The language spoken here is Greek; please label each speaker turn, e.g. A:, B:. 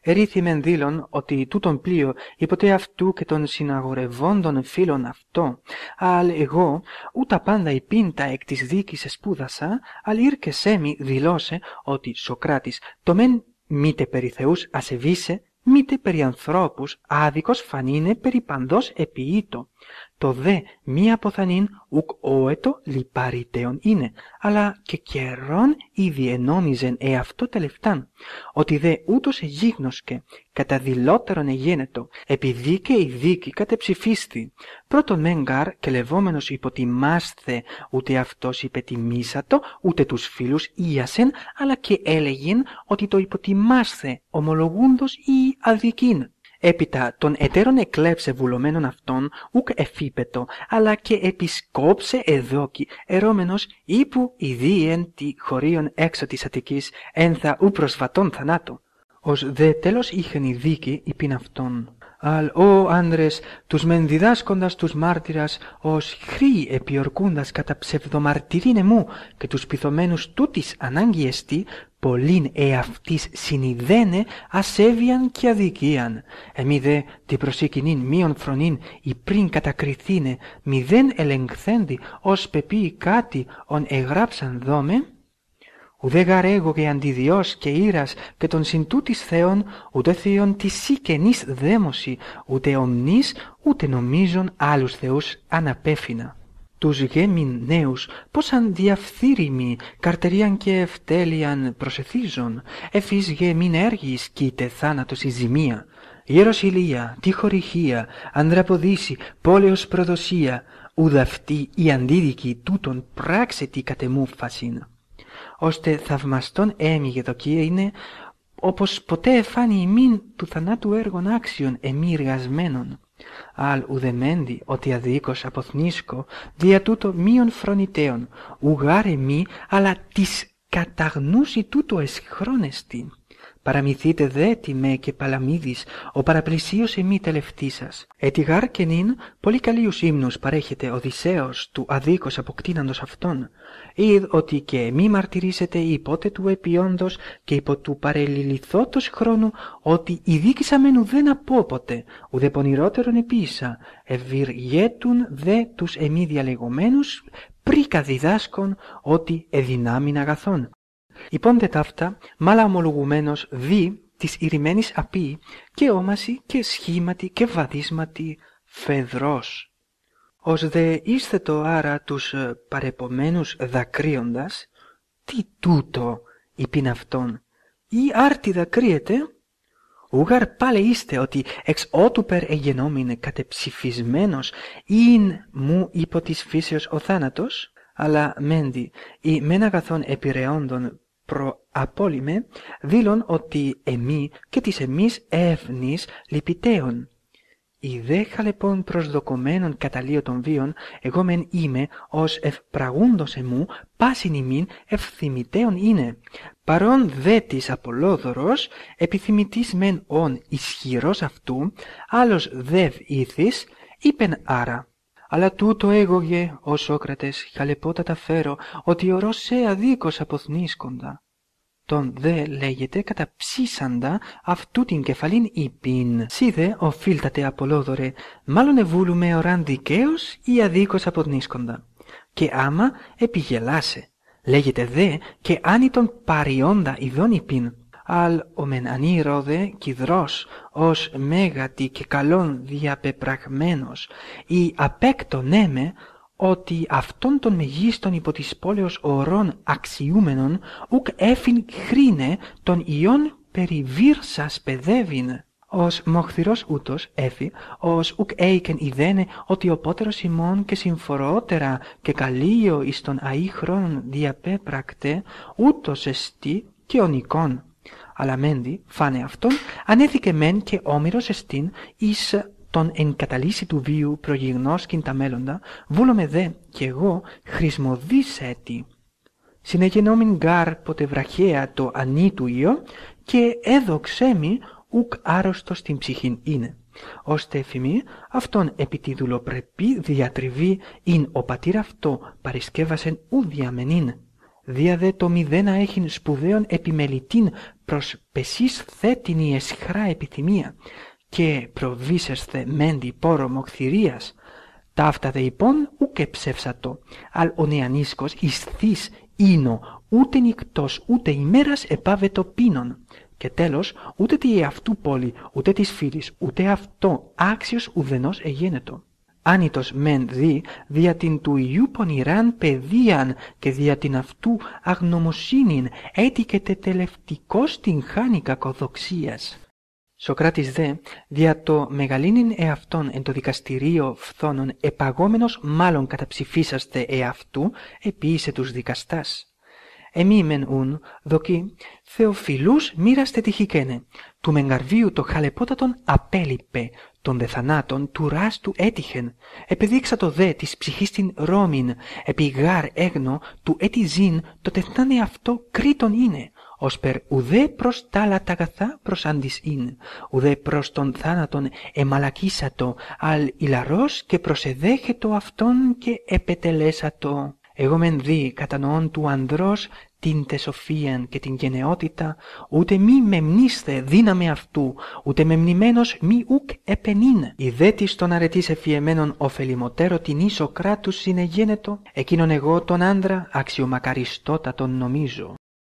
A: Ερίθιμεν δήλων ότι τούτον πλοίο υποτέ αυτού και των συναγορευόντων φίλων αυτό, αλ εγώ ούτα πάντα υπήντα εκ της δίκης εσπούδασα, αλ ήρκεσέ μη δηλώσε ότι Σοκράτης το μεν μήτε περί Θεούς ασεβήσε, μήτε περί ανθρώπους άδικος φανίνε περί παντός επιείτο. Το δε μη αποθανήν ουκ όετο λιπαριτέων είναι, αλλά και καιρόν ήδη ενόμιζεν εαυτό τελευτάν, ότι δε ούτως εγίγνωσκε κατά δηλότερον εγένετο, επειδή και η δίκη κατεψηφίσθη. Πρώτον μεν γαρ και λεβόμενος υποτιμάσθε, ούτε αυτός υπετιμήσατο, ούτε τους φίλους ίασεν, αλλά και έλεγεν ότι το υποτιμάσθε ομολογούντος ή αδικήν. Έπειτα των εταίρων εκλέψε βουλωμένων αυτών ουκ εφήπετο, αλλά και επισκόψε εδόκι, ερώμενος ύπου ιδίεν τη χωρίων έξω της Αττικής, ένθα ου προσβατών θανάτου. Ως δε τέλος είχεν η δίκη υπήν αυτόν. Αλ ο άνδρες τους μεν διδάσκοντας τους μάρτυρας ως χρήοι επιορκούντας κατά ψευδομαρτυρήν εμού και τους πειθωμένους τούτης ανάγκη εστί, πολλήν εαυτής συνειδένε ασέβιαν και αδικίαν. Εμεί δε την προσήκυνην μείον φρονήν ή πριν κατακριθήνε μηδέν ελεγχθέντη ως πεποίει κάτι ον εγράψαν δόμε. Ουδέ γαρ εγώ και αντιδιός και ήρας και των συντούτης Θεών, ούτε Θεόν τη σύ καινής δέμωση, ούτε ομνής, ούτε νομίζον άλλους θεούς αναπέφυνα. Τους γέμιν νέους, πώς αν διαφθήρημοι, καρτερίαν και ευτέλιαν προσεθίζον, εφείς γέμιν έργης κοίτε θάνατος η ζημία. Ιεροσυλία, τη χωρυχία, ανδραποδίση, πόλεως προδοσία, ουδαυτή η αντίδικη τούτον πράξετη κατεμού φασίν. Ώστε θαυμαστόν έμιγε δοκία είναι, όπως ποτέ εφάνει ημίν του θανάτου έργων άξιων εμεί εργασμένων. Αλ ουδεμέντι ότι αδίκως αποθνίσκω, δια τούτο μείον φρονητέων, ουγάρε μη, αλλά της καταγνούσι τούτο εσχρόνεστη. Παραμυθείτε δε τι με και παλαμίδης, ο παραπλησίος εμεί τελευτήσας. Ετιγάρ και νυν, πολύ καλίους ύμνους παρέχεται Οδυσσέος του αδίκως αποκτήναντος αυτόν. Είδ ότι και μη μαρτυρήσετε υπότε του επιόντος και υπό του παρελιληθότος χρόνου, ότι η δίκης αμένου δεν απόποτε, ουδε πονηρότερον επίσα, ευηργέτουν δε τους εμεί διαλεγωμένους, πρίκα διδάσκων ότι εδυνάμιν αγαθών. Υπόντε ταύτα, μάλα ομολογουμένος δι της ηρημένης απεί και όμαση και σχήματι και βαδίσματι φεδρός. Ως δε ίσθετο άρα τους παρεπομένους δακρύοντας, τι τούτο υπήν αυτόν, ή άρτη δακρύεται, ουγαρ πάλε είστε ότι εξ ότου περ εγενόμην κατεψηφισμένος ειν μου υπό της φύσεως ο θάνατος, αλλά μέντι ή μεν αγαθών επιρεόντων προαπόλυμε, δήλων ότι εμεί και της εμείς εύνης λυπητέων. Η δε χαλεπών προσδοκομένων καταλύω των βίων, εγώ μεν είμαι ως ευπραγούντος εμού, πάσιν ημίν ευθυμητέων είναι. Παρόν δε της Απολόδωρος, επιθυμητής μεν ον ισχυρός αυτού, άλλος δευ ήθης, είπεν άρα. Αλλά τούτο έγωγε, ο Σόκρατες, χαλεπότατα φέρω, ότι ορός σε αδίκως αποθνίσκοντα. Τον δε λέγεται καταψήσαντα αυτού την κεφαλήν υπήν. Σύ δε οφείλτατε Απολόδωρε, μάλλον εβούλουμε οράν δικαίως ή αδίκως αποθνίσκοντα. Και άμα επιγελάσε, λέγεται δε και άνι τον παριόντα ειδών υπήν. Αλ ο μεν ανήρω δε κιδρός, ως μέγατη και καλόν διαπεπραγμένος, ή απέκτον έμε, ότι αυτόν των μεγίστων υπό της πόλεως ορών αξιούμενων, ουκ έφην χρήνε των ιών περιβύρσας παιδεύειν. Ως μοχθηρός ούτως έφη, ως ουκ έικεν ιδένε ότι ο πότερος ημών και συμφορότερα και καλύιο εις τον αή χρόνων διαπέπρακτε, ούτως εστί και ονικών. Αλλά μέντι, φάνε αυτόν, ανέθηκε μεν και όμηρος εστίν εις τον εγκαταλύσει του βίου προγιγνώσκην τα μέλλοντα, βούλομαι δε κι εγώ χρησμοδείς έτη. Συνεγενόμην γάρ ποτε βραχαία το ανήτου ιο και έδοξέ μη ουκ άρρωστος την ψυχήν είναι. Ώστε εφημή αυτόν επί τη δουλοπρεπή διατριβή ειν ο πατήρ αυτό παρισκεύασεν ου διαμενήν. Δια δε το μηδένα έχειν σπουδαίων επιμελητήν προς πεσίς θέτηνη εσχρά επιθυμία, και προβήσεσθε μέντι πόρο μοχθηρίας. Ταύτα δε υπόν ουκ εψεύσατο, αλ ο νεανίσκος ισθής ίνο, ούτε νυκτός ούτε ημέρας επάβετο πίνων. Και τέλος, ούτε τη εαυτού πόλη, ούτε της φίλης, ούτε αυτό άξιος ουδενός εγένετο. Άνητος μεν δια την του Ιού πονηράν παιδείαν και δια την αυτού αγνωμοσύνην έτυχε τελευτικός την χάνει κακοδοξίας. Σοκράτης δε, δια το μεγαλύνειν εαυτόν εν το δικαστηρίο φθόνων επαγόμενος μάλλον καταψηφίσαστε εαυτού, επίησε τους δικαστάς. Εμεί μεν ουν, δοκί, Θεοφιλούς μοίραστε τυχικένε, του μεγαρβίου το χαλεπότατον απέλειπε, των δε θανάτων του ράστου έτυχεν, επεδείξατο δε της ψυχής την ρόμην, επί γάρ έγνο του έτι ζήν, το τεθνάνε αυτό κρίτον είναι, ώσπερ ουδέ προς τ' άλλα τ' αγαθά προσάντης ειν, ουδέ προς τον θάνατον εμαλακίσατο, αλ ηλαρός και προσεδέχετο αυτόν και επετελέσατο. Εγώ μεν κατανοών του ανδρός την τε σοφίαν και την γενναιότητα, ούτε μη μεμνήστε δύναμη αυτού, ούτε μεμνημένος μη ουκ επενήν. Η δε της των αρετής εφιεμένων ωφελημοτέρω την ίσο κράτους συνεγένετο, εκείνον εγώ τον άνδρα αξιομακαριστότατον νομίζω.